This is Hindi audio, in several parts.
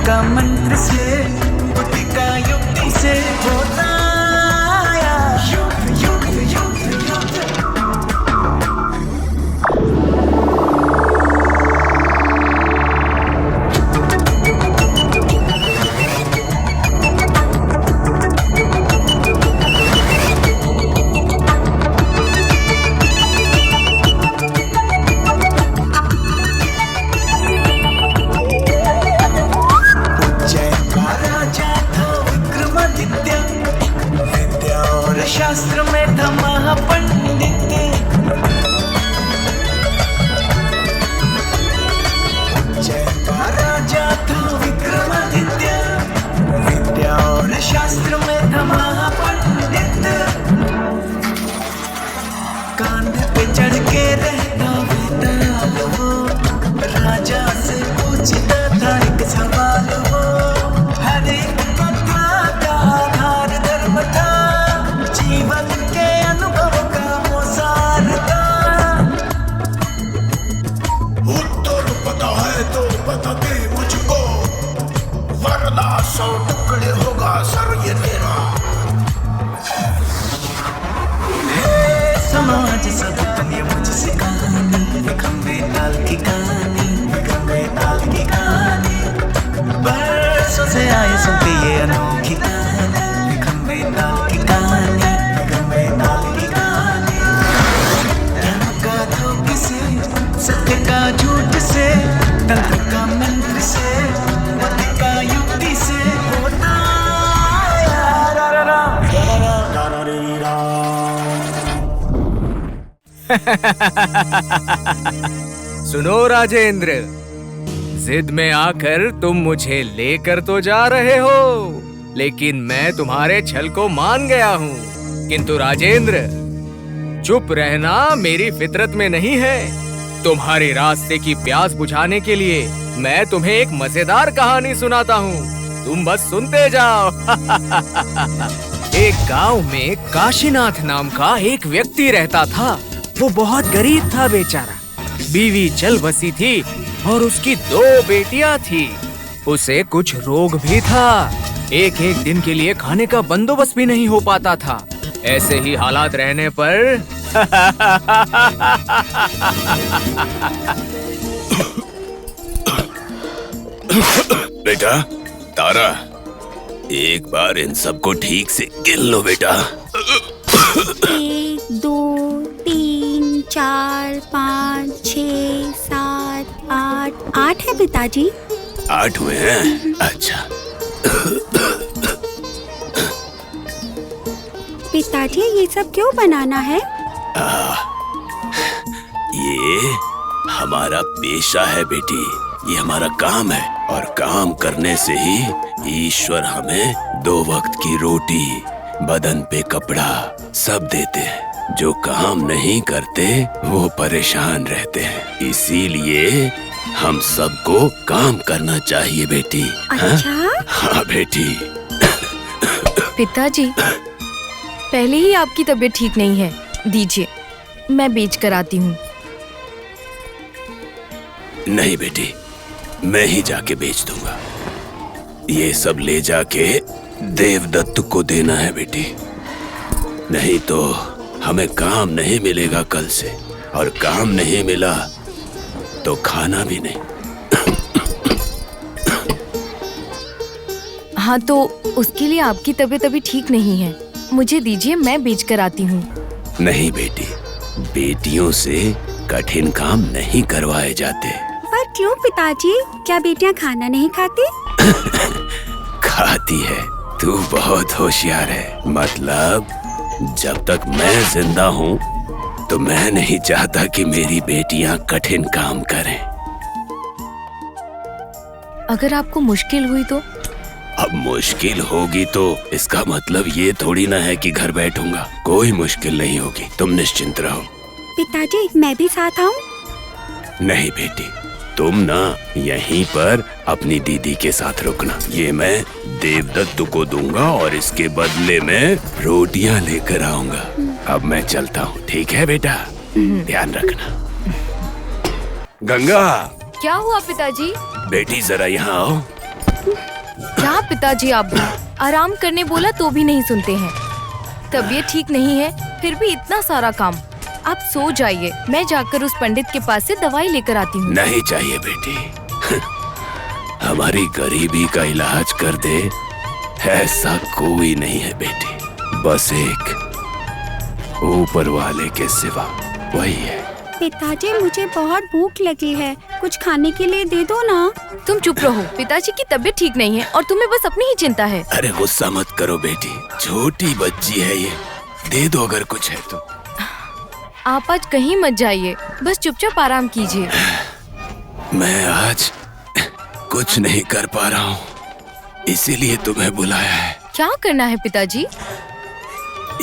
का मंत्र से, बुद्धि का युक्ति से होता आया युद्ध युद्ध युद्ध युद्ध। शास्त्र में था महापंडित, उज्जैन का राजा था विक्रमादित्य। विद्या और शास्त्र में था महापंडित, कांधे पे चढ़ के रहता वेताल वो, राजा से पूछता था एक सवाल वो। हर एक कथा का आधार धर्म था, जीवन के अनुभव का वो सार था। उत्तर पता है तो बता दे मुझको, वरना 100 टुकड़े होगा सर ये तेरा। हे समाज सब ये मुझसे कहानी, खंबे ताल की कहानी, खंबे ताल की कहानी। बरसों से आए सुनते ये अनोखी कहानी, खंबे ताल की कहानी, खंबे ताल की कहानी। ज्ञान का धोख से, सत्य का झूठ से, तंत्र का मंत्र से, बुद्धि का युक्ति से होता आया रा रा रा रा रा री रा। सुनो राजेंद्र, जिद में आकर तुम मुझे लेकर तो जा रहे हो, लेकिन मैं तुम्हारे छल को मान गया हूँ। किंतु राजेंद्र, चुप रहना मेरी फितरत में नहीं है। तुम्हारे रास्ते की प्यास बुझाने के लिए मैं तुम्हें एक मजेदार कहानी सुनाता हूँ, तुम बस सुनते जाओ। एक गांव में काशीनाथ नाम का एक व्यक्ति रहता था। वो बहुत गरीब था बेचारा, बीवी चल बसी थी और उसकी 2 बेटियां थी। उसे कुछ रोग भी था, एक एक दिन के लिए खाने का बंदोबस्त भी नहीं हो पाता था। ऐसे ही हालात रहने पर बेटा तारा, एक बार इन सबको ठीक से गिन लो बेटा। 1 2 3 4 5 6 7 8 है पिताजी। 8 हुए हैं? अच्छा। पिताजी ये सब क्यों बनाना है? ये हमारा पेशा है बेटी, ये हमारा काम है, और काम करने से ही ईश्वर हमें 2 वक्त की रोटी, बदन पे कपड़ा सब देते हैं। जो काम नहीं करते वो परेशान रहते हैं, इसीलिए हम सबको काम करना चाहिए बेटी। अच्छा? हाँ बेटी। पिताजी, पहले ही आपकी तबीयत ठीक नहीं है, दीजिए मैं बेच कर आती हूँ। नहीं बेटी, मैं ही जाके बेच दूंगा। ये सब ले जाके देवदत्त को देना है बेटी, नहीं तो हमें काम नहीं मिलेगा कल से, और काम नहीं मिला तो खाना भी नहीं। हाँ तो उसके लिए आपकी तबीयत अभी ठीक नहीं है, मुझे दीजिए मैं बेच कर आती हूँ। नहीं बेटी, बेटियों से कठिन काम नहीं करवाए जाते। पर क्यों पिताजी, क्या बेटियां खाना नहीं खाती? खाती है, तू बहुत होशियार है। मतलब जब तक मैं जिंदा हूँ तो मैं नहीं चाहता कि मेरी बेटियां कठिन काम करें। अगर आपको मुश्किल हुई तो? अब मुश्किल होगी तो इसका मतलब ये थोड़ी ना है कि घर बैठूंगा। कोई मुश्किल नहीं होगी, तुम निश्चिंत रहो। पिताजी मैं भी साथ आऊं? नहीं बेटी, तुम ना यहीं पर अपनी दीदी के साथ रुकना। ये मैं देवदत्त को दूंगा और इसके बदले में रोटियां लेकर आऊंगा। अब मैं चलता हूँ, ठीक है बेटा? ध्यान रखना। गंगा, क्या हुआ पिताजी? बेटी जरा यहाँ आओ। क्या पिताजी आप भी आराम करने बोला तो भी नहीं सुनते हैं। तबीयत ठीक नहीं है फिर भी इतना सारा काम। आप सो जाइए, मैं जाकर उस पंडित के पास से दवाई लेकर आती हूँ। नहीं चाहिए बेटी। हमारी गरीबी का इलाज कर दे ऐसा कोई नहीं है बेटी। बस एक ऊपर वाले के सिवा वही है। पिताजी मुझे बहुत भूख लगी है, कुछ खाने के लिए दे दो ना। तुम चुप रहो, पिताजी की तबीयत ठीक नहीं है और तुम्हें बस अपनी ही चिंता है। अरे गुस्सा मत करो बेटी, छोटी बच्ची है ये, दे दो अगर कुछ है तो। आप आज कहीं मत जाइए, बस चुपचाप आराम कीजिए। मैं आज कुछ नहीं कर पा रहा हूँ, इसीलिए तुम्हें बुलाया है। क्या करना है पिताजी?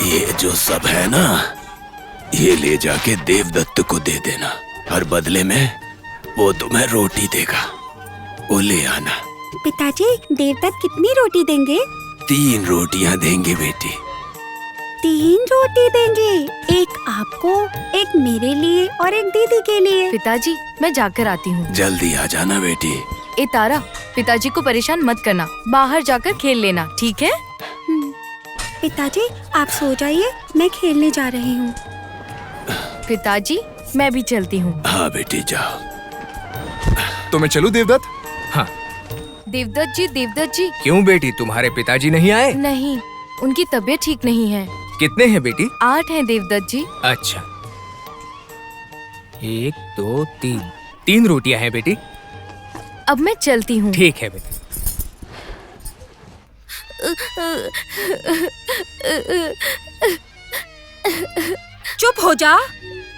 ये जो सब है ना, ये ले जाके देवदत्त को दे देना और बदले में वो तुम्हें रोटी देगा, वो ले आना। पिताजी देवदत्त कितनी रोटी देंगे? 3 रोटियां देंगे बेटी। 3 रोटी देंगे, एक आपको, एक मेरे लिए और एक दीदी के लिए। पिताजी मैं जाकर आती हूँ। जल्दी आ जाना बेटी। ए तारा, पिताजी को परेशान मत करना, बाहर जाकर खेल लेना, ठीक है? पिताजी आप सो जाइए, मैं खेलने जा रही हूँ। पिताजी मैं भी चलती हूँ। हाँ बेटी जाओ। तो मैं चलूं देवदत्त? हाँ। देवदत्त जी। क्यों बेटी, तुम्हारे पिताजी नहीं आए? नहीं, उनकी तबीयत ठीक नहीं है। कितने हैं बेटी? 8 हैं देवदत्त जी। अच्छा, 1 2 3 3 रोटियां हैं बेटी। अब मैं चलती हूँ। ठीक है बेटी। चुप हो जा।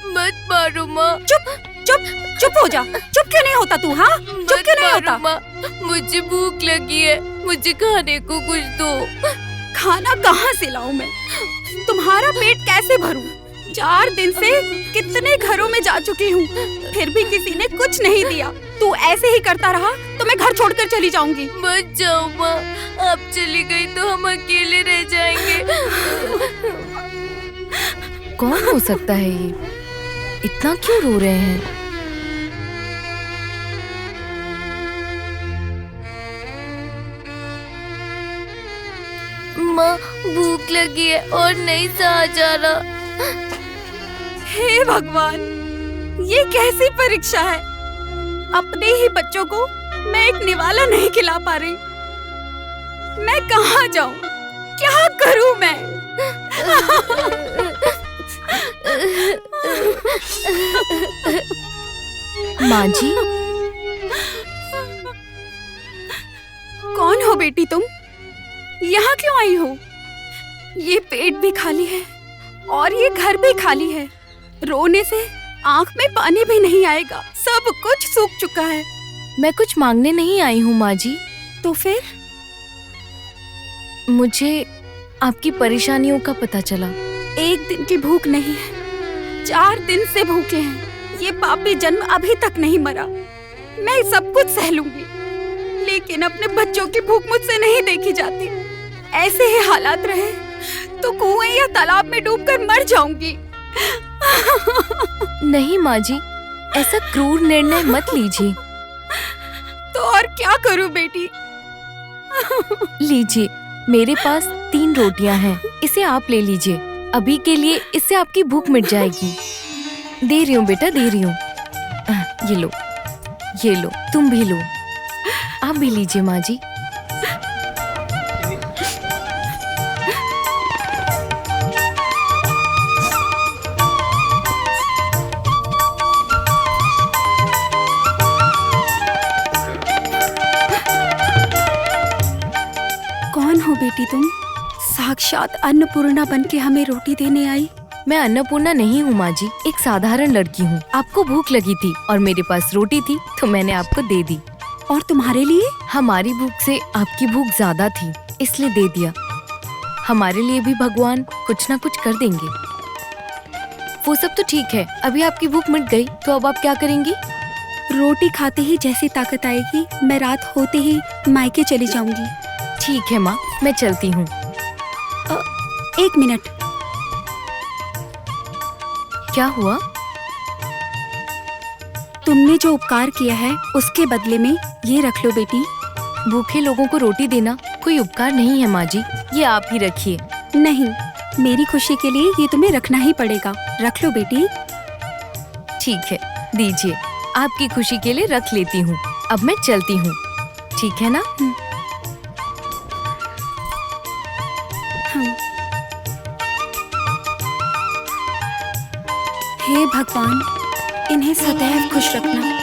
मत मारो माँ। चुप हो जा। चुप क्यों नहीं होता तू? हाँ चुप क्यों नहीं होता? माँ, मुझे भूख लगी है, मुझे खाने को कुछ दो। खाना कहाँ से लाऊं मैं? तुम्हारा पेट कैसे भरूं? 4 दिन से कितने घरों में जा चुकी हूँ, फिर भी किसी ने कुछ नहीं दिया। तू ऐसे ही करता रहा तो मैं घर छोड़कर चली जाऊंगी। मत जाओ माँ, आप चली गई तो हम अकेले रह जाएंगे। कौन हो सकता है ये? इतना क्यों रो रहे हैं? माँ भूख लगी है और नहीं सहा जा रहा। हे भगवान, ये कैसी परीक्षा है? अपने ही बच्चों को मैं एक निवाला नहीं खिला पा रही। मैं कहाँ जाऊँ? क्या करूँ मैं? माँ जी। कौन हो बेटी तुम? यहाँ क्यों आई हो? ये पेट भी खाली है और ये घर भी खाली है। रोने से आंख में पानी भी नहीं आएगा, सब कुछ सूख चुका है। मैं कुछ मांगने नहीं आई हूँ माँ जी। तो फिर? मुझे आपकी परेशानियों का पता चला। 1 दिन की भूख नहीं है, 4 दिन से भूखे हैं। ये पापी जन्म अभी तक नहीं मरा। मैं सब कुछ सह लूंगी, लेकिन अपने बच्चों की भूख मुझसे नहीं देखी जाती। ऐसे ही हालात रहे तो कुएं या तालाब में डूबकर मर जाऊंगी। नहीं माँ जी, ऐसा क्रूर निर्णय मत लीजिए। तो और क्या करूं बेटी? लीजिए, मेरे पास 3 रोटियां हैं, इसे आप ले लीजिए। अभी के लिए इससे आपकी भूख मिट जाएगी। दे रही हूँ बेटा, दे रही हूँ। ये लो, तुम भी लो। आप भी लीजिए माँ जी। कौन हो बेटी तुम? साक्षात अन्नपूर्णा बनके हमें रोटी देने आई। मैं अन्नपूर्णा नहीं हूँ माँ जी, एक साधारण लड़की हूँ। आपको भूख लगी थी और मेरे पास रोटी थी तो मैंने आपको दे दी। और तुम्हारे लिए? हमारी भूख से आपकी भूख ज्यादा थी, इसलिए दे दिया। हमारे लिए भी भगवान कुछ ना कुछ कर देंगे। वो सब तो ठीक है, अभी आपकी भूख मिट गई तो अब आप क्या करेंगी? रोटी खाते ही जैसी ताकत आएगी, मैं रात होते ही मायके चली जाऊंगी। ठीक है माँ, मैं चलती हूँ। 1 मिनट। क्या हुआ? तुमने जो उपकार किया है उसके बदले में ये रख लो बेटी। भूखे लोगों को रोटी देना कोई उपकार नहीं है माँ जी, ये आप ही रखिए। नहीं, मेरी खुशी के लिए ये तुम्हें रखना ही पड़ेगा। रख लो बेटी। ठीक है, दीजिए। आपकी खुशी के लिए रख लेती हूँ। अब मैं चलती हूँ, ठीक है ना? हे भगवान, इन्हें सदैव खुश रखना।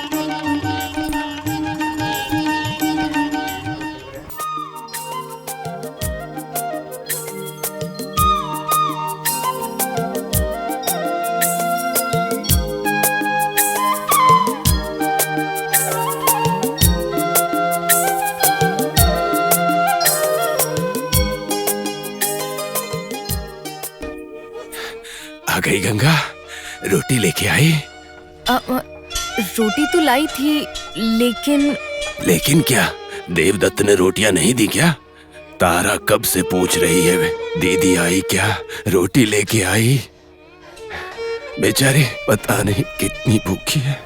आ गई गंगा, रोटी लेके आई? रोटी तो लाई थी, लेकिन क्या देवदत्त ने रोटियां नहीं दी क्या? तारा कब से पूछ रही है, वे दीदी आई क्या, रोटी लेके आई? बेचारी पता नहीं कितनी भूखी है।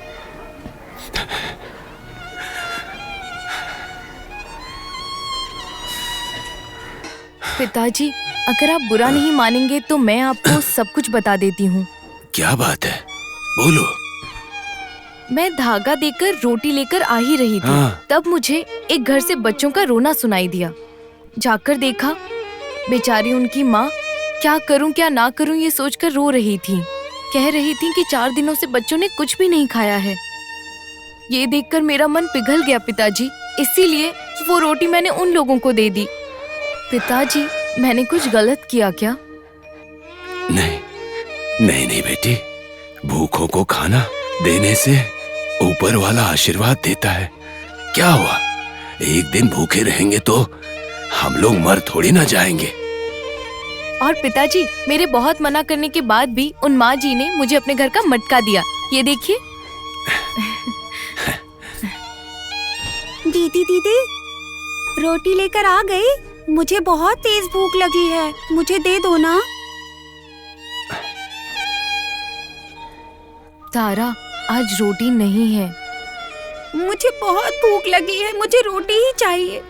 पिताजी, अगर आप बुरा नहीं मानेंगे तो मैं आपको सब कुछ बता देती हूँ। क्या बात है, बोलो। मैं धागा देकर रोटी लेकर आ ही रही थी, तब मुझे एक घर से बच्चों का रोना सुनाई दिया। जाकर देखा, बेचारी उनकी माँ क्या करूँ क्या ना करूँ ये सोचकर रो रही थी। कह रही थी कि 4 दिनों से बच्चों ने कुछ भी नहीं खाया है। ये देखकर मेरा मन पिघल गया पिताजी, इसीलिए वो रोटी मैंने उन लोगों को दे दी। पिताजी, मैंने कुछ गलत किया क्या? नहीं बेटी, भूखों को खाना देने से ऊपर वाला आशीर्वाद देता है। क्या हुआ, एक दिन भूखे रहेंगे तो हम लोग मर थोड़ी ना जाएंगे। और पिताजी, मेरे बहुत मना करने के बाद भी उन माँ जी ने मुझे अपने घर का मटका दिया। ये देखिए। दीदी, रोटी लेकर आ गई। मुझे बहुत तेज भूख लगी है, मुझे दे दो ना। तारा, आज रोटी नहीं है। मुझे बहुत भूख लगी है, मुझे रोटी ही चाहिए।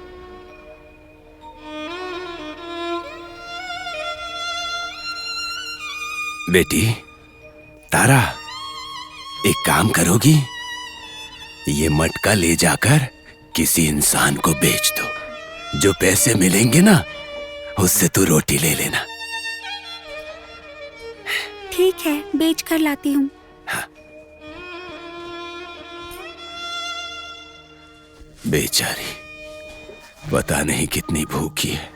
बेटी तारा, एक काम करोगी? ये मटका ले जाकर किसी इंसान को बेच दो। जो पैसे मिलेंगे ना, उससे तू रोटी ले लेना। ठीक है, बेच कर लाती हूँ। बेचारी पता नहीं कितनी भूखी है।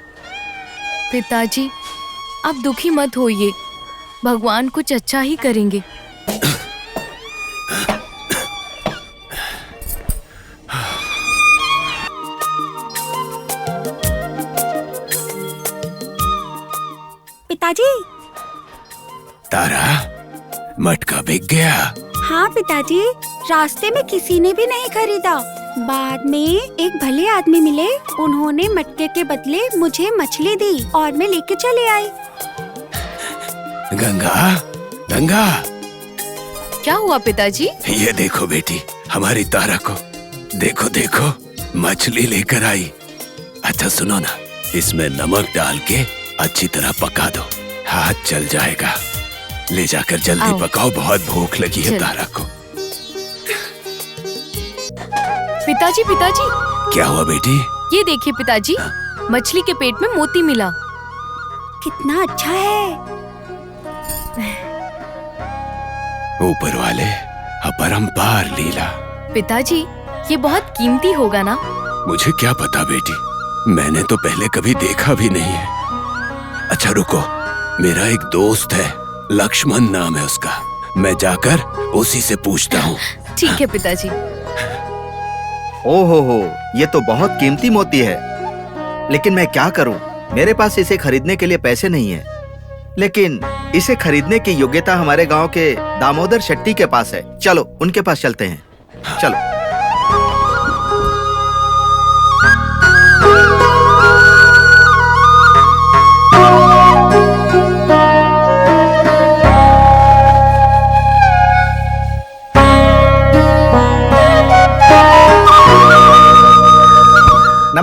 पिताजी, आप दुखी मत होइए, भगवान कुछ अच्छा ही करेंगे। पिताजी। तारा, मटका बिक गया? हाँ पिताजी, रास्ते में किसी ने भी नहीं खरीदा। बाद में एक भले आदमी मिले, उन्होंने मटके के बदले मुझे मछली दी और मैं लेके चले आई। गंगा, क्या हुआ पिताजी? ये देखो बेटी, हमारी तारा को देखो मछली लेकर आई। अच्छा सुनो ना, इसमें नमक डाल के अच्छी तरह पका दो, हाथ चल जाएगा। ले जाकर जल्दी पकाओ, बहुत भूख लगी है तारा को। पिताजी। क्या हुआ बेटी? ये देखिए पिताजी, मछली के पेट में मोती मिला। कितना अच्छा है। ऊपर वाले अपरंपार लीला। पिताजी, ये बहुत कीमती होगा ना? मुझे क्या पता बेटी, मैंने तो पहले कभी देखा भी नहीं है। अच्छा रुको, मेरा एक दोस्त है, लक्ष्मण नाम है उसका, मैं जाकर उसी से पूछता हूँ। ठीक है पिताजी। ओहो, ये तो बहुत कीमती मोती है, लेकिन मैं क्या करूं? मेरे पास इसे खरीदने के लिए पैसे नहीं है। लेकिन इसे खरीदने की योग्यता हमारे गांव के दामोदर शेट्टी के पास है। चलो उनके पास चलते हैं। चलो।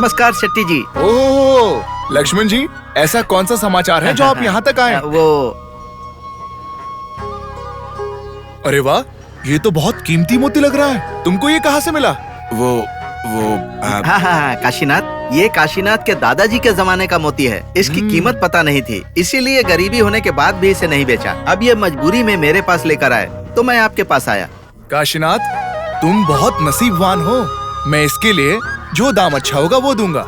नमस्कार शेट्टी जी। ओह लक्ष्मण जी, ऐसा कौन सा समाचार है जो आप यहाँ तक आए? अरे वाह, ये तो बहुत कीमती मोती लग रहा है। तुमको ये कहाँ से मिला? हाँ, काशीनाथ, ये काशीनाथ के दादाजी के जमाने का मोती है। इसकी कीमत पता नहीं थी, इसीलिए गरीबी होने के बाद भी इसे नहीं बेचा। अब ये मजबूरी में मेरे पास लेकर आए तो मैं आपके पास आया। काशीनाथ, तुम बहुत नसीबवान हो। मैं इसके लिए जो दाम अच्छा होगा वो दूंगा।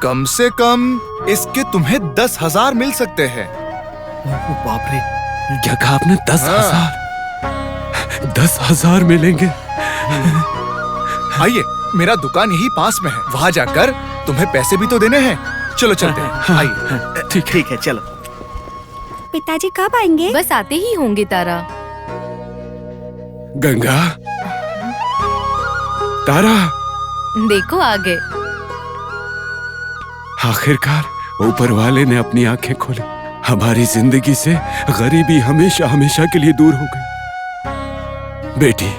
कम से कम इसके तुम्हें 10,000 मिल सकते हैं। बाप रे, क्या कहा आपने? 10,000? 10,000 मिलेंगे? आइए, मेरा दुकान यही पास में है, वहाँ जाकर तुम्हें पैसे भी तो देने हैं। चलो चलते हैं। आइए। ठीक है, चलो। पिताजी कब आएंगे? बस आते ही होंगे तारा। गंगा, तारा, देखो आ गए। आखिरकार ऊपर वाले ने अपनी आंखें खोली। हमारी जिंदगी से गरीबी हमेशा हमेशा के लिए दूर हो गई। बेटी,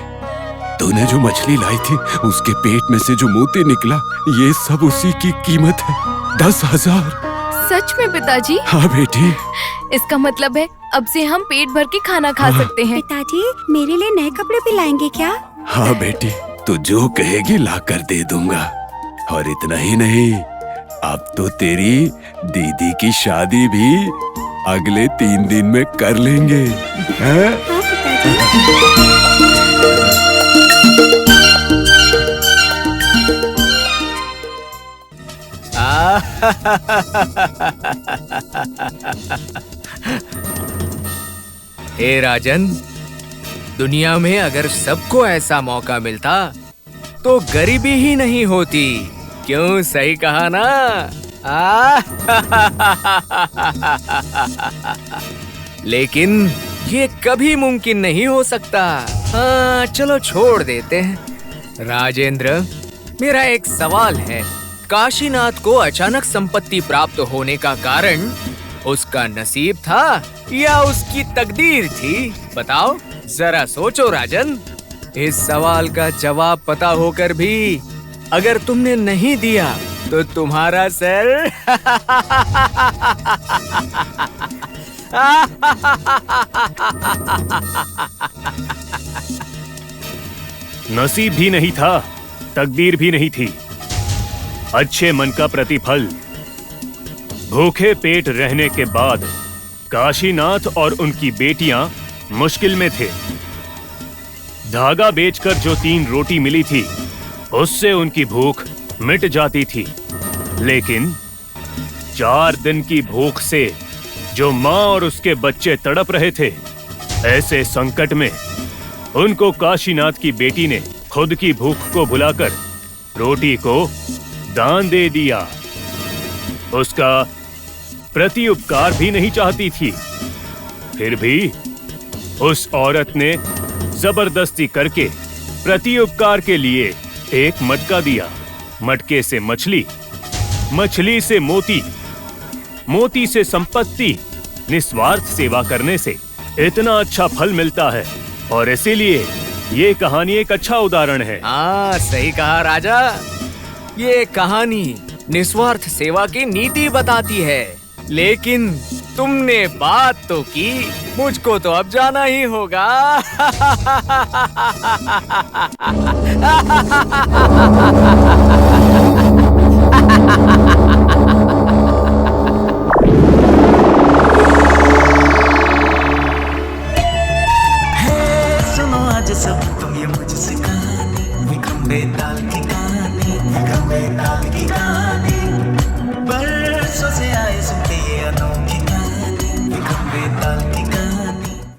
तूने जो मछली लाई थी उसके पेट में से जो मोती निकला, ये सब उसी की कीमत है। 10,000। सच में पिताजी? हाँ बेटी। इसका मतलब है अब से हम पेट भर के खाना खा सकते हैं। पिताजी, मेरे लिए नए कपड़े भी लाएंगे क्या? हाँ बेटी, तू जो कहेगी लाकर दे दूंगा। और इतना ही नहीं, अब तो तेरी दीदी की शादी भी अगले 3 दिन में कर लेंगे। हैं? हाँ पिताजी। हे राजन, दुनिया में अगर सबको ऐसा मौका मिलता तो गरीबी ही नहीं होती। क्यों, सही कहा ना? लेकिन ये कभी मुमकिन नहीं हो सकता। हाँ, चलो छोड़ देते हैं। राजेंद्र, मेरा एक सवाल है। काशीनाथ को अचानक संपत्ति प्राप्त होने का कारण उसका नसीब था या उसकी तकदीर थी? बताओ, जरा सोचो राजन। इस सवाल का जवाब पता होकर भी अगर तुमने नहीं दिया तो तुम्हारा सर नसीब भी नहीं था, तकदीर भी नहीं थी, अच्छे मन का प्रतिफल। भूखे पेट रहने के बाद काशीनाथ और उनकी बेटियां मुश्किल में थे। धागा बेचकर जो 3 रोटी मिली थी उससे उनकी भूख मिट जाती थी, लेकिन 4 दिन की भूख से जो माँ और उसके बच्चे तड़प रहे थे, ऐसे संकट में उनको काशीनाथ की बेटी ने खुद की भूख को भुलाकर रोटी को दान दे दिया। उसका प्रति उपकार भी नहीं चाहती थी, फिर भी उस औरत ने जबरदस्ती करके प्रति उपकार के लिए एक मटका दिया। मटके से मछली, मछली से मोती, मोती से संपत्ति। निस्वार्थ सेवा करने से इतना अच्छा फल मिलता है, और इसीलिए ये कहानी एक अच्छा उदाहरण है। हाँ, सही कहा राजा। ये कहानी निस्वार्थ सेवा की नीति बताती है। लेकिन तुमने बात तो की, मुझको तो अब जाना ही होगा।